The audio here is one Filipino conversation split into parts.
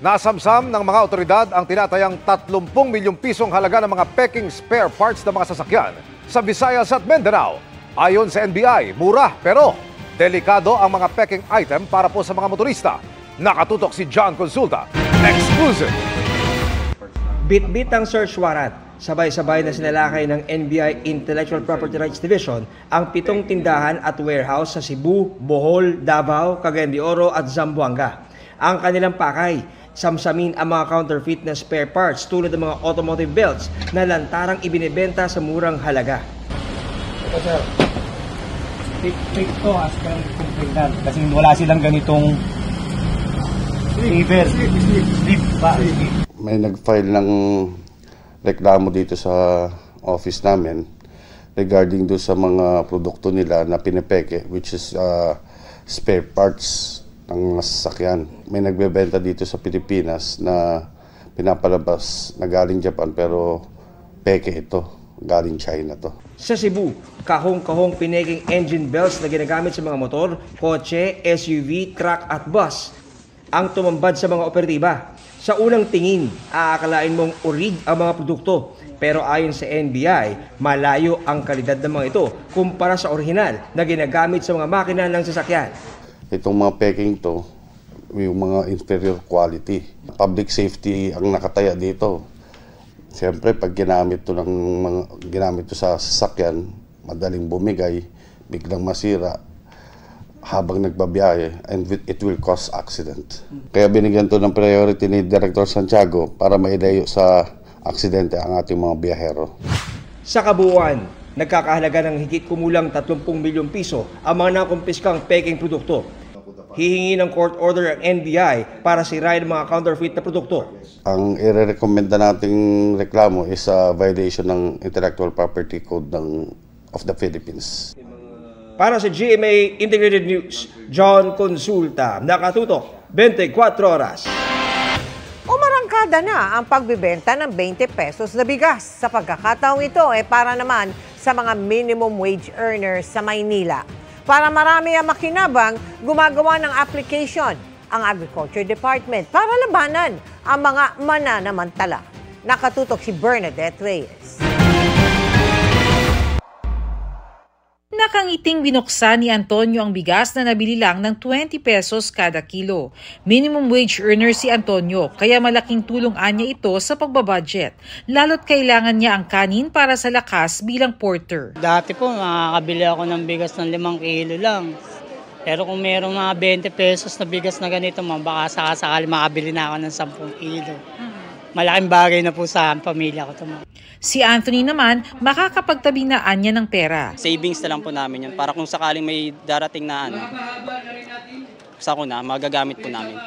Nasamsam ng mga otoridad ang tinatayang 30 milyong pisong halaga ng mga peking spare parts ng mga sasakyan sa Visayas at Mindanao. Ayon sa NBI, mura pero delikado ang mga peking item para po sa mga motorista. Nakatutok si John Consulta. Exclusive! Bit-bit ang search warrant. Sabay-sabay na sinalakay ng NBI Intellectual Property Rights Division ang 7 tindahan at warehouse sa Cebu, Bohol, Davao, Cagayan de Oro at Zamboanga. Ang kanilang pakay, samsamin ang mga counterfeit na spare parts tulad ng mga automotive belts na lantarang ibinebenta sa murang halaga. Ito sir, fake to as kang kasi wala silang ganitong slip ba? May nag-file ng reklamo dito sa office namin regarding do sa mga produkto nila na pinepeke, which is spare parts ng mga sasakyan. May nagbebenta dito sa Pilipinas na pinapalabas na galing Japan pero peke ito, galing China to. Sa Cebu, kahong-kahong pineking engine belts na ginagamit sa mga motor, kotse, SUV, truck at bus ang tumambad sa mga operatiba. Sa unang tingin, aakalain mong orig ang mga produkto. Pero ayon sa NBI, malayo ang kalidad ng mga ito kumpara sa orihinal na ginagamit sa mga makina ng sasakyan. Itong mga peking to, yung mga inferior quality. Public safety ang nakataya dito. Siyempre, pag ginamit to sa sasakyan, madaling bumigay, biglang masira habang nagbabiyahe, and it will cause accident. Kaya binigyan to ng priority ni Director Santiago para mailayo sa aksidente ang ating mga biyahero. Sa kabuuan, nagkakahalaga ng higit kumulang 30 milyong piso ang mga nakumpiskang peking produkto. Hihingi ng court order ang NBI para sirain mga counterfeit na produkto. Ang i-recommenda nating reklamo is a violation ng Intellectual Property Code of the Philippines. Para sa GMA Integrated News, John Consulta, nakatutok 24 oras. Umarangkada na ang pagbibenta ng 20 pesos na bigas. Sa pagkakataong ito, para naman sa mga minimum wage earners sa Maynila. Para marami ang makinabang, gumagawa ng application ang Agriculture Department para labanan ang mga mananamantala. Nakatutok si Bernadette Reyes. Nakangiting binuksan ni Antonio ang bigas na nabili lang ng 20 pesos kada kilo. Minimum wage earner si Antonio, kaya malaking tulong anya ito sa pagbabudget. Lalo't kailangan niya ang kanin para sa lakas bilang porter. Dati po, makakabili ako ng bigas ng 5 kilo lang. Pero kung mayroong mga 20 pesos na bigas na ganito, baka sakasakali makabili na ako ng 10 kilo. Malaking bagay na po sa pamilya ko ito. Si Anthony naman, makakapagtabi na anya ng pera. Savings na lang po namin yun para kung sakaling may darating na magagamit po namin.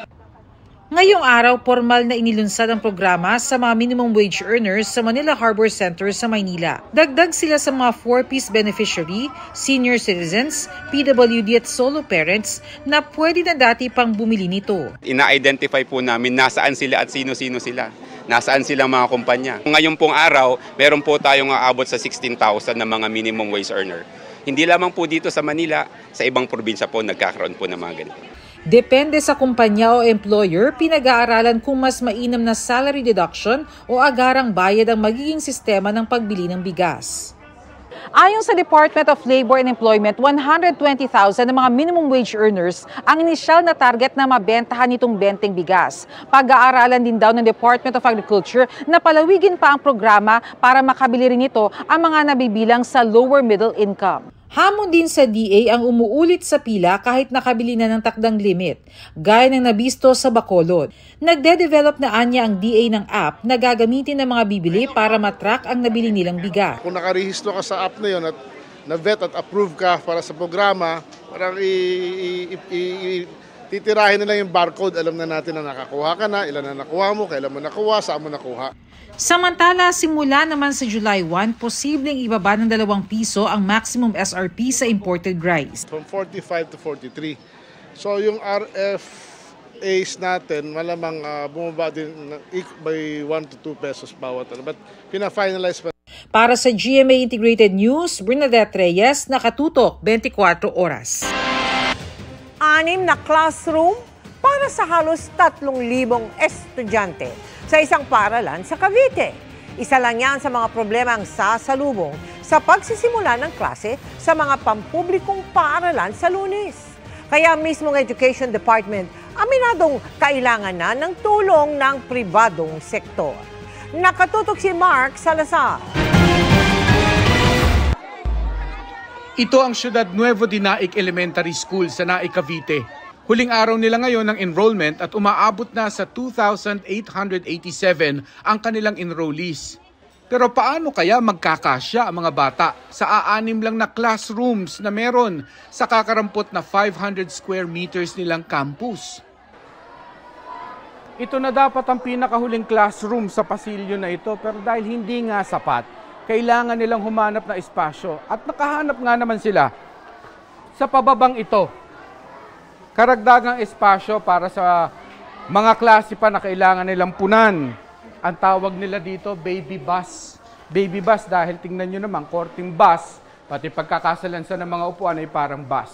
Ngayong araw, formal na inilunsad ang programa sa mga minimum wage earners sa Manila Harbor Center sa Maynila. Dagdag sila sa mga 4-piece beneficiary, senior citizens, PWD at solo parents na pwede na dati pang bumili nito. Ina-identify po namin nasaan sila at sino-sino sila. Nasaan silang mga kumpanya. Ngayon pong araw, meron po tayong aabot sa 16,000 na mga minimum wage earner. Hindi lamang po dito sa Manila, sa ibang probinsya po nagkakaroon po ng mga ganito. Depende sa kumpanya o employer, pinag-aaralan kung mas mainam na salary deduction o agarang bayad ang magiging sistema ng pagbili ng bigas. Ayon sa Department of Labor and Employment, 120,000 ng mga minimum wage earners ang inisyal na target na mabentahan nitong benteng bigas. Pag-aaralan din daw ng Department of Agriculture na palawigin pa ang programa para makabili rin ito ang mga nabibilang sa lower middle income. Hamon din sa DA ang umuulit sa pila kahit nakabili na ng takdang limit, gaya ng nabisto sa Bacolod. Nagde-develop na anya ang DA ng app na gagamitin ng mga bibili para matrack ang nabili nilang bigas. Kung nakarehistro ka sa app na yun at na-vet at approve ka para sa programa, parang titirahin nila yung barcode, alam na natin na nakakuha ka na, ilan na nakuha mo, kailan mo nakuha, saan mo nakuha. Samantala, simula naman sa July 1, posibleng ibaba ng 2 piso ang maximum SRP sa imported rice. From 45 to 43. So yung RFAs natin, malamang bumaba din by 1 to 2 pesos bawat. But pina-finalize pa. Para sa GMA Integrated News, Bernadette Reyes, nakatutok 24 oras. 6 na classroom para sa halos 3,000 estudyante sa isang paaralan sa Cavite. Isa lang yan sa mga problemang sasalubong sa pagsisimula ng klase sa mga pampublikong paaralan sa Lunes. Kaya mismong Education Department aminadong kailangan na ng tulong ng pribadong sektor. Nakatutok si Mark Salazar. Ito ang Siyudad Nuevo de Naik Elementary School sa Naik, Cavite. Huling araw nila ngayon ng enrollment at umaabot na sa 2,887 ang kanilang enrollees. Pero paano kaya magkakasya ang mga bata sa aanim lang na classrooms na meron sa kakarampot na 500 square meters nilang campus? Ito na dapat ang pinakahuling classroom sa pasilyo na ito, pero dahil hindi nga sapat, kailangan nilang humanap na espasyo at nakahanap nga naman sila sa pababang ito. Karagdagang espasyo para sa mga klase pa na kailangan nilang punan. Ang tawag nila dito, baby bus. Baby bus dahil tingnan nyo naman, korting bus, pati pagkakasalansan ng mga upuan ay parang bus.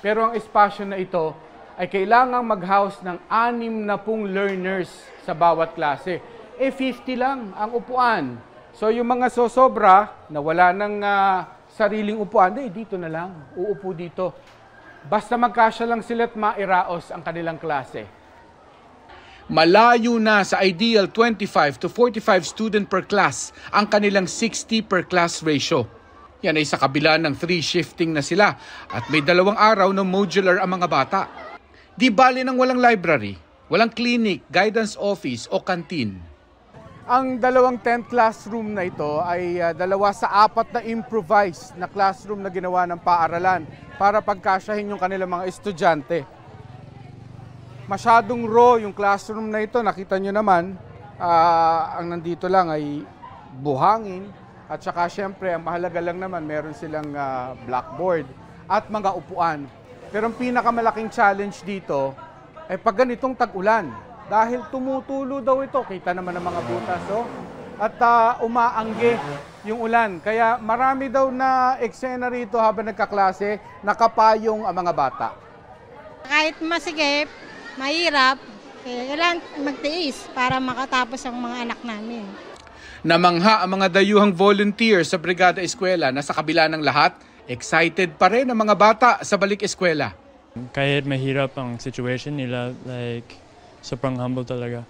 Pero ang espasyo na ito ay kailangang mag-house ng 60 learners sa bawat klase. 50 lang ang upuan. So yung mga sosobra na wala ng sariling upuan, dito na lang, uupo dito. Basta magkasya lang sila at mairaos ang kanilang klase. Malayo na sa ideal 25 to 45 student per class ang kanilang 60 per class ratio. Yan ay sa kabila ng 3 shifting na sila at may 2 araw na modular ang mga bata. Di bali ng walang library, walang clinic, guidance office o canteen. Ang 2 tent classroom na ito ay 2 sa 4 na improvised na classroom na ginawa ng paaralan para pagkasyahin yung kanilang mga estudyante. Masyadong raw yung classroom na ito. Nakita nyo naman, ang nandito lang ay buhangin. At saka syempre, ang mahalaga lang naman, meron silang blackboard at mga upuan. Pero ang pinakamalaking challenge dito ay pag ganitong tag-ulan. Dahil tumutulo daw ito, kita naman ng mga butas. At umaangge yung ulan. Kaya marami daw na eksena rito habang nagkaklase, nakapayong ang mga bata. Kahit masigip, mahirap, kailangan magtiis para makatapos ang mga anak namin. Namangha ang mga dayuhang volunteer sa Brigada Eskwela na sa kabila ng lahat, excited pa rin ang mga bata sa balik eskwela. Kahit mahirap ang situation nila, sobrang humble talaga.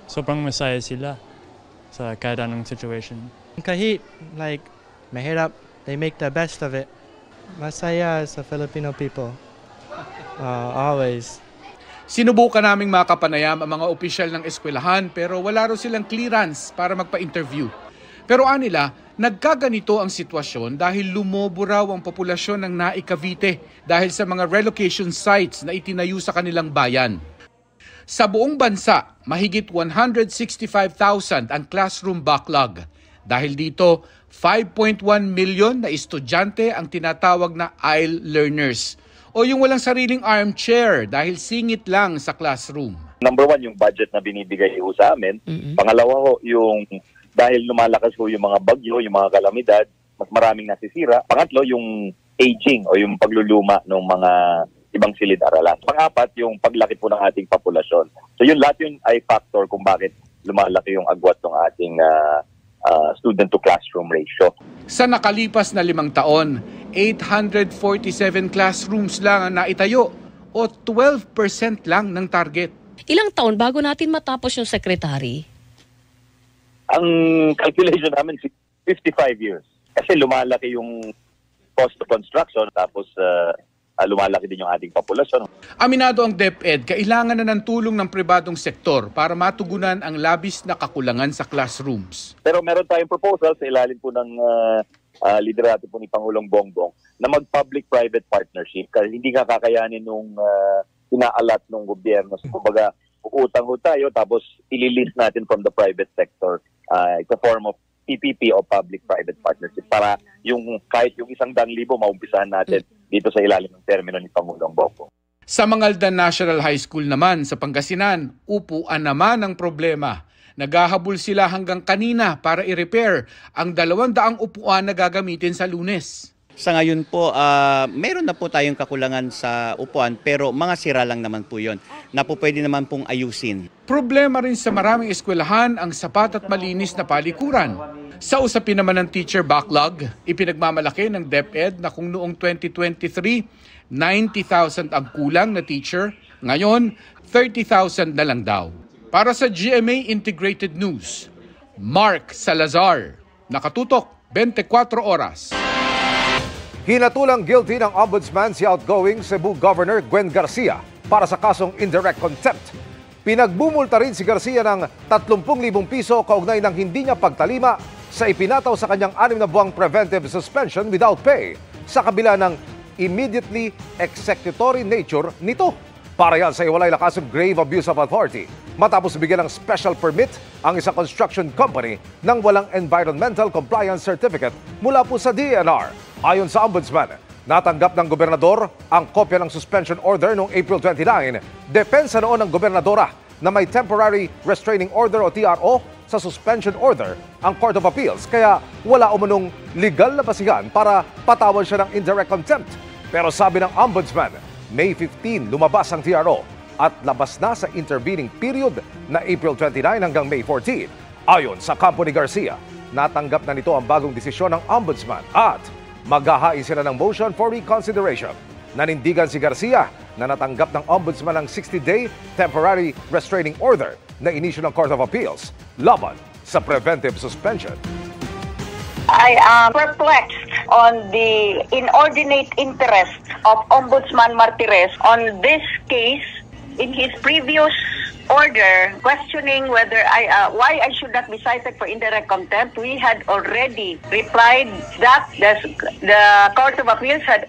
Sobrang masaya sila sa kahit anong situation. Kahit mahirap, they make the best of it. Masaya sa Filipino people. Always. Sinubukan naming makapanayam ang mga opisyal ng eskwelahan pero wala raw silang clearance para magpa-interview. Pero anila, nagkaganito ang sitwasyon dahil lumobo raw ang populasyon ng Naik, Cavite dahil sa mga relocation sites na itinayo sa kanilang bayan. Sa buong bansa, mahigit 165,000 ang classroom backlog. Dahil dito, 5.1 million na estudyante ang tinatawag na aisle learners o yung walang sariling armchair dahil singit lang sa classroom. Number 1, yung budget na binibigay ho sa amin. Pangalawa ho, yung dahil lumalakas ho yung mga bagyo, yung mga kalamidad, mas maraming nasisira. Pangatlo, yung aging o yung pagluluma ng mga ibang silid-aralan. Pang-apat, yung paglaki po ng ating populasyon. So yun lahat yun ay factor kung bakit lumalaki yung agwat ng ating student-to-classroom ratio. Sa nakalipas na 5 taon, 847 classrooms lang ang naitayo o 12% lang ng target. Ilang taon bago natin matapos yung secretary? Ang calculation namin, 55 years. Kasi lumalaki yung cost of construction tapos lumalaki din yung ating populasyon. Aminado ang DepEd, kailangan na ng tulong ng pribadong sektor para matugunan ang labis na kakulangan sa classrooms. Pero meron tayong proposal sa ilalim po ng liderato po ni Pangulong Bongbong na mag-public-private partnership kasi hindi nga kakayanin nung inaalat ng gobyerno. So, kumbaga, uutang ho tayo tapos ililist natin from the private sector. It's a form of PPP o public-private partnership para yung kahit yung 100,000 maumpisahan natin dito sa ilalim ng termino ni Pangulong Bongbong. Sa Mangaldan National High School naman sa Pangasinan, upuan naman ang problema. Naghahabol sila hanggang kanina para i-repair ang 200 upuan na gagamitin sa Lunes. Sa ngayon po, meron na po tayong kakulangan sa upuan pero mga sira lang naman po yun na po pwede naman pong ayusin. Problema rin sa maraming eskwelahan ang sapat at malinis na palikuran. Sa usapin naman ng teacher backlog, ipinagmamalaki ng DepEd na kung noong 2023, 90,000 ang kulang na teacher, ngayon 30,000 na lang daw. Para sa GMA Integrated News, Mark Salazar, nakatutok 24 oras. Hinatulang guilty ng ombudsman si outgoing Cebu Governor Gwen Garcia para sa kasong indirect contempt. Pinagbumulta rin si Garcia ng 30,000 piso kaugnay ng hindi niya pagtalima sa ipinataw sa kanyang 6 na buwang preventive suspension without pay sa kabila ng immediately executory nature nito. Para yan sa iwalay na kasong grave abuse of authority matapos bigyan ng special permit ang isang construction company nang walang environmental compliance certificate mula po sa DENR. Ayon sa ombudsman, natanggap ng gobernador ang kopya ng suspension order noong April 29. Depensa noon ng gobernadora na may temporary restraining order o TRO sa suspension order ang Court of Appeals kaya wala umunong legal na basihan para patawan siya ng indirect contempt. Pero sabi ng ombudsman, May 15 lumabas ang TRO at labas na sa intervening period na April 29 hanggang May 14. Ayon sa kampo ni Garcia, natanggap na nito ang bagong desisyon ng ombudsman at maghahain sila ng motion for reconsideration. Nanindigan si Garcia na natanggap ng ombudsman ng 60-day temporary restraining order na inisyu ng Court of Appeals laban sa preventive suspension. I am perplexed on the inordinate interest of Ombudsman Martires on this case. In his previous order questioning whether why I should not be cited for indirect contempt, we had already replied that the Court of Appeals has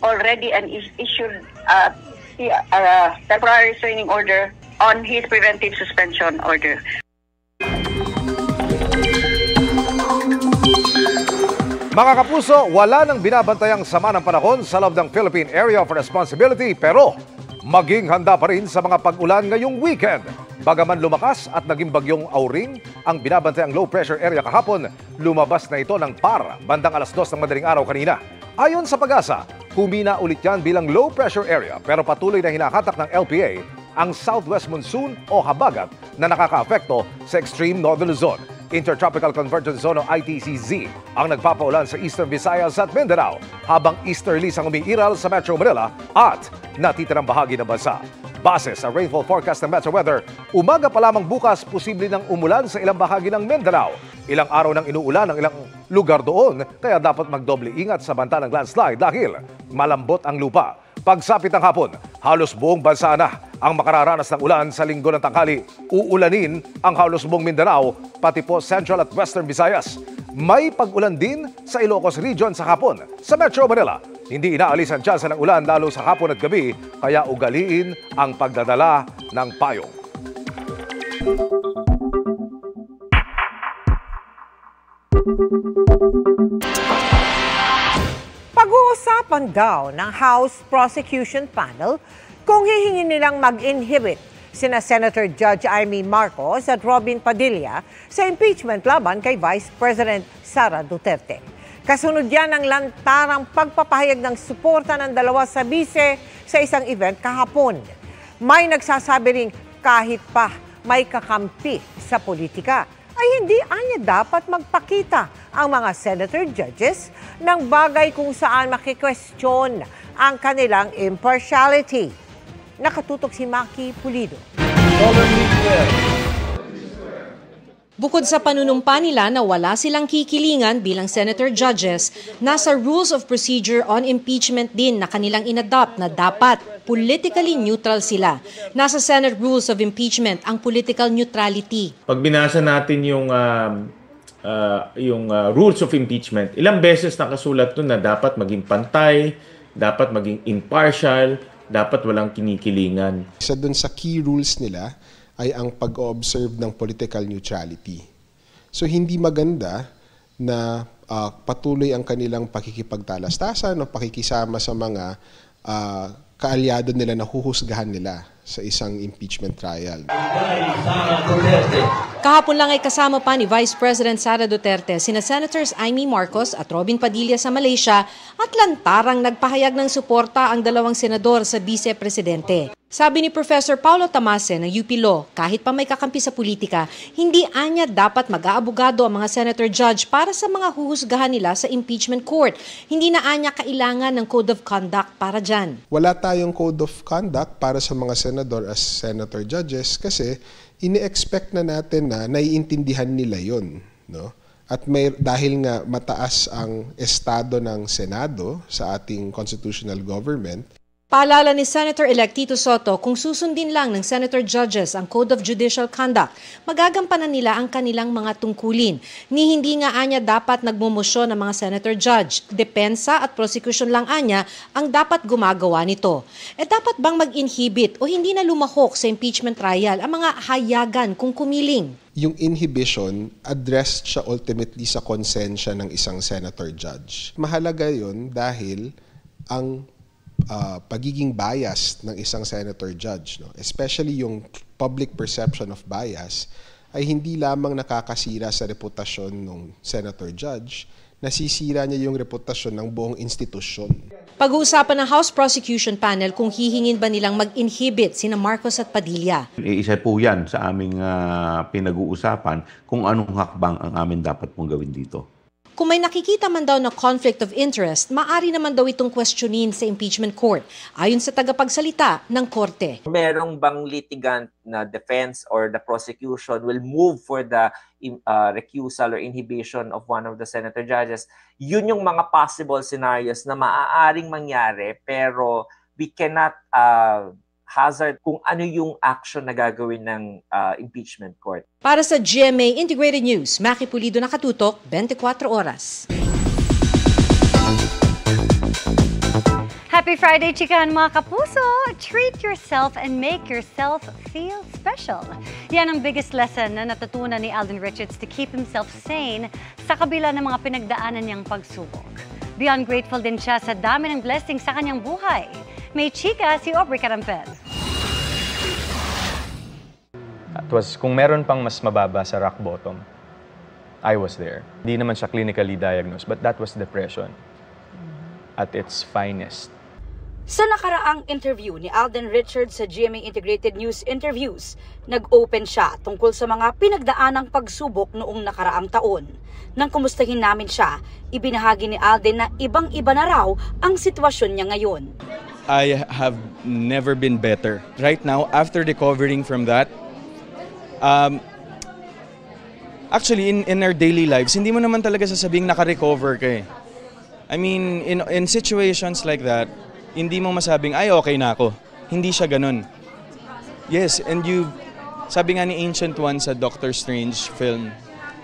already issued a temporary restraining order on his preventive suspension order. Mga kapuso, wala nang binabantayang sama ng panahon sa loob ng Philippine Area of Responsibility pero maging handa pa rin sa mga pag-ulan ngayong weekend. Bagaman lumakas at naging bagyong Auring ang binabantayang low pressure area kahapon, lumabas na ito ng PAR bandang alas 2 ng madaling araw kanina. Ayon sa Pag-asa, humina ulit yan bilang low pressure area pero patuloy na hinakatak ng LPA ang southwest monsoon o habagat na nakakaapekto sa extreme northern Luzon. Intertropical Convergence Zone o ITCZ ang nagpapaulan sa Eastern Visayas at Mindanao habang easterlies ang umiiral sa Metro Manila at natitirang bahagi ng bansa. Base sa rainfall forecast ng Metro Weather, umaga pa lamang bukas posible nang umulan sa ilang bahagi ng Mindanao. Ilang araw nang inuulan ng ilang lugar doon kaya dapat magdoble ingat sa banta ng landslide dahil malambot ang lupa. Pagsapit ng hapon, halos buong bansa na ang makararanas ng ulan sa linggo ng tanghali. Uulanin ang halos buong Mindanao, pati po Central at Western Visayas. May pag-ulan din sa Ilocos Region sa hapon. Sa Metro Manila, hindi inaalis ang tsansa ng ulan lalo sa hapon at gabi, kaya ugaliin ang pagdadala ng payong. Pag-uusapan daw ng House Prosecution Panel kung hihingin nilang mag-inhibit sina Senator Judge Amy Marcos at Robin Padilla sa impeachment laban kay Vice President Sara Duterte. Kasunod yan ang lantarang pagpapahayag ng suporta ng dalawa sa bise sa isang event kahapon. May nagsasabi ring kahit pa may kakampi sa politika, ay hindi anya dapat magpakita ang mga senator judges ng bagay kung saan makikwestiyon ang kanilang impartiality. Nakatutok si Maki Pulido. Bukod sa panunumpa nila na wala silang kikilingan bilang senator judges, nasa Rules of Procedure on Impeachment din na kanilang inadopt na dapat politically neutral sila. Nasa Senate Rules of Impeachment ang political neutrality. Pag binasa natin yung Rules of Impeachment, ilang beses nakasulat doon na dapat maging pantay, dapat maging impartial, dapat walang kinikilingan. Isa doon sa key rules nila ay ang pag-observe ng political neutrality. So hindi maganda na patuloy ang kanilang pakikipagtalastasan o pakikisama sa mga kaalyado nila na huhusgahan nila sa isang impeachment trial. Kahapon lang ay kasama pa ni Vice President Sara Duterte sina Senators Amy Marcos at Robin Padilla sa Malaysia at lantarang nagpahayag ng suporta ang dalawang senador sa Vice-Presidente. Sabi ni Professor Paulo Tamase ng UP Law, kahit pa may kakampi sa politika, hindi anya dapat mag-aabogado ang mga senator judge para sa mga huhusgahan nila sa impeachment court. Hindi na anya kailangan ng code of conduct para dyan. Wala tayong code of conduct para sa mga senador as senator judges kasi ini-expect na natin na naiintindihan nila yon, no? At dahil nga mataas ang estado ng Senado sa ating constitutional government. Paalala ni Senator-elect Tito Soto, kung susundin lang ng senator judges ang Code of Judicial Conduct, magagampanan nila ang kanilang mga tungkulin. Ni hindi nga anya dapat nagmumosyon ng mga senator judge. Depensa at prosecution lang anya ang dapat gumagawa nito. Dapat bang mag-inhibit o hindi na lumahok sa impeachment trial ang mga hayagan kung kumiling? Yung inhibition, addressed siya ultimately sa konsensya ng isang senator judge. Mahalaga yun dahil ang pagiging biased ng isang senator judge, no? Especially yung public perception of bias, ay hindi lamang nakakasira sa reputasyon ng senator judge, nasisira niya yung reputasyon ng buong institusyon. Pag-uusapan ng House Prosecution Panel kung hihingin ba nilang mag-inhibit sina Marcos at Padilla. Isa po yan sa aming pinag-uusapan kung anong hakbang ang amin dapat pong gawin dito. Kung may nakikita man daw na conflict of interest, maaari naman daw itong questionin sa impeachment court, ayon sa tagapagsalita ng korte. Merong bang litigant na defense or the prosecution will move for the recusal or inhibition of one of the senator judges? Yun yung mga possible scenarios na maaaring mangyari, pero we cannot hazard kung ano yung action na gagawin ng impeachment court. Para sa GMA Integrated News, Maki Pulido, nakatutok, 24 oras. Happy Friday, chikahan mga kapuso! Treat yourself and make yourself feel special. Yan ang biggest lesson na natutunan ni Alden Richards to keep himself sane sa kabila ng mga pinagdaanan niyang pagsubok. Beyond grateful din siya sa dami ng blessings sa kanyang buhay. May chika si Aubrey Carampel. Kung meron pang mas mababa sa rock bottom, I was there. Hindi naman siya clinically diagnosed, but that was depression at its finest. Sa nakaraang interview ni Alden Richards sa GMA Integrated News Interviews, nag-open siya tungkol sa mga pinagdaanang pagsubok noong nakaraang taon. Nang kumustahin namin siya, ibinahagi ni Alden na ibang-iba na raw ang sitwasyon niya ngayon. I have never been better. Right now, after recovering from that, actually, in our daily lives, hindi mo naman talaga sasabing naka-recover ka eh. I mean, in situations like that, hindi mo masabing, ay, okay na ako. Hindi siya ganun. Yes, and sabi nga ni Ancient One sa Doctor Strange film,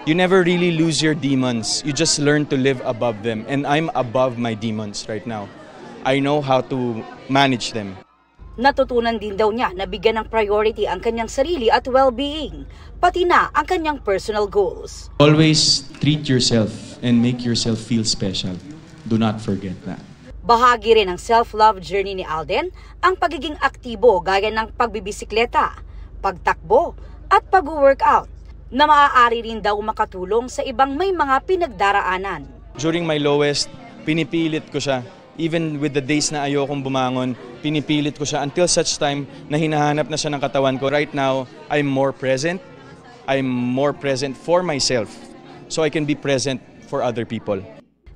you never really lose your demons. You just learn to live above them. And I'm above my demons right now. I know how to manage them. Natutunan din daw niya na bigyan ng priority ang kanyang sarili at well-being, pati na ang kanyang personal goals. Always treat yourself and make yourself feel special. Do not forget that. Bahagi rin ng self-love journey ni Alden ang pagiging aktibo gaya ng pagbibisikleta, pagtakbo at pag-workout na maaari rin daw makatulong sa ibang may mga pinagdaraanan. During my lowest, pinipilit ko siya. Even with the days na ayokong bumangon, pinipilit ko siya until such time na hinahanap na siya ng katawan ko. Right now, I'm more present. I'm more present for myself so I can be present for other people.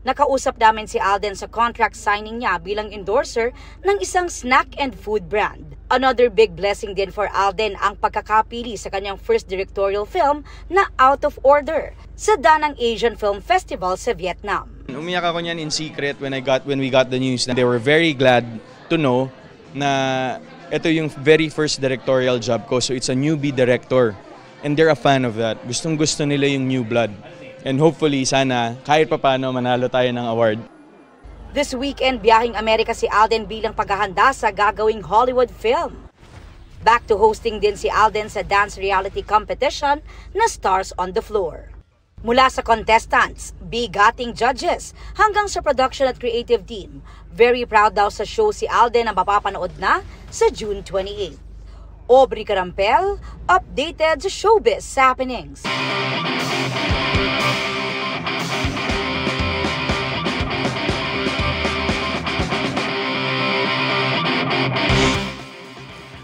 Nakausap namin si Alden sa contract signing niya bilang endorser ng isang snack and food brand. Another big blessing din for Alden ang pagkakapili sa kanyang first directorial film na Out of Order sa Danang Asian Film Festival sa Vietnam. Umiyak ako niyan in secret when we got the news. They were very glad to know na ito yung very first directorial job ko. So it's a newbie director and they're a fan of that. Gustong-gusto nila yung new blood. And hopefully, sana, kahit papano, manalo tayo ng award. This weekend, biyahing Amerika si Alden bilang paghahanda sa gagawing Hollywood film. Back to hosting din si Alden sa dance reality competition na Stars on the Floor. Mula sa contestants, bigating judges, hanggang sa production at creative team, very proud daw sa show si Alden na mapapanood na sa June 28. Aubrey Carampel, updated sa showbiz happenings.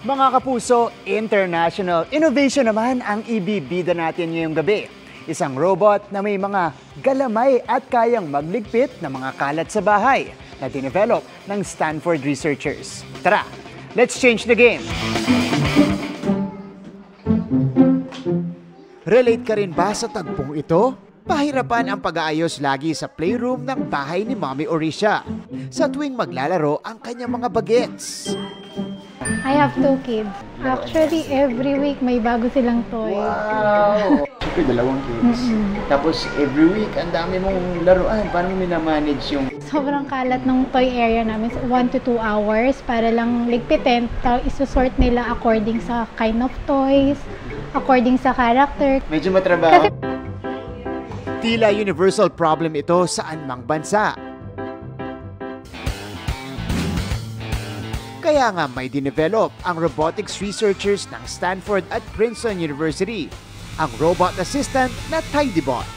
Mga kapuso, international innovation naman ang ibibida natin ngayong gabi. Isang robot na may mga galamay at kayang magligpit ng mga kalat sa bahay na dinevelop ng Stanford researchers. Tara, let's change the game! Relate ka rin ba sa tagpong ito? Pahirapan ang pag-aayos lagi sa playroom ng bahay ni Mommy Orisha sa tuwing maglalaro ang kanyang mga bagets. I have 2 kids. Actually, every week may bago silang toy. Wow! Siyempre, 2 kids. Tapos, every week, ang dami mong laruan. Paano mo minamanage yung... Sobrang kalat ng toy area namin. 1 to 2 hours para lang ligpitin. Isusort nila according sa kind of toys, according sa character. Medyo matrabaho. Tila universal problem ito saan mang bansa. Kaya nga may dinevelop ang robotics researchers ng Stanford at Princeton University, ang robot assistant na TidyBot.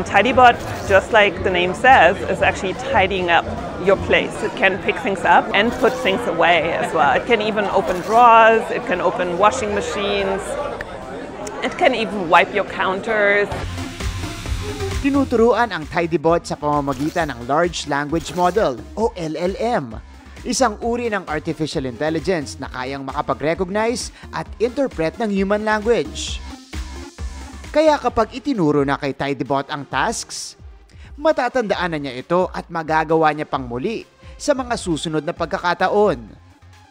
TidyBot, just like the name says, is actually tidying up your place. It can pick things up and put things away as well. It can even open drawers, it can open washing machines, it can even wipe your counters. Tinuturuan ang TidyBot sa pamamagitan ng Large Language Model o LLM, isang uri ng artificial intelligence na kayang makapag-recognize at interpret ng human language. Kaya kapag itinuro na kay TidyBot ang tasks, matatandaan na niya ito at magagawa niya pang muli sa mga susunod na pagkakataon.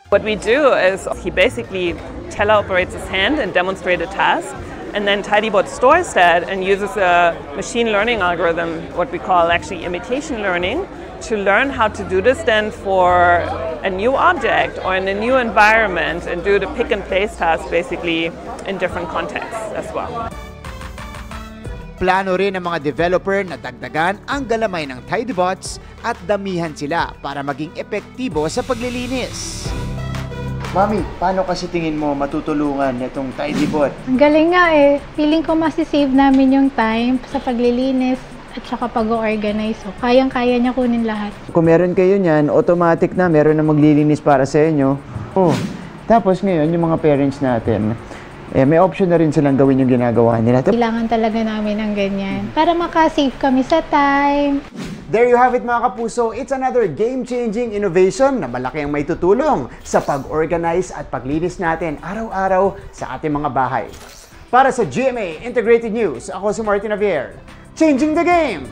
What we do is he basically teleoperates his hand and demonstrates a task. And then TidyBot stores that and uses a machine learning algorithm, what we call actually imitation learning, to learn how to do this then for a new object or in a new environment and do the pick and place task basically in different contexts as well. Plano rin ng mga developer na dagdagan ang galamay ng TidyBots at damihan sila para maging epektibo sa paglilinis. Mami, paano kasi tingin mo matutulungan itong TidyBot? Ang galing nga eh. Feeling ko masisave namin yung time sa paglilinis at saka pag-organize. So, kayang-kaya niya kunin lahat. Kung meron kayo niyan, automatic na meron na maglilinis para sa inyo. Oh, tapos ngayon, yung mga parents natin, may option na rin silang gawin yung ginagawa nila. Kailangan talaga namin ng ganyan para makasave kami sa time. There you have it mga kapuso, it's another game-changing innovation na malaki ang may tutulong sa pag-organize at paglinis natin araw-araw sa ating mga bahay. Para sa GMA Integrated News, ako si Martin Javier, changing the game!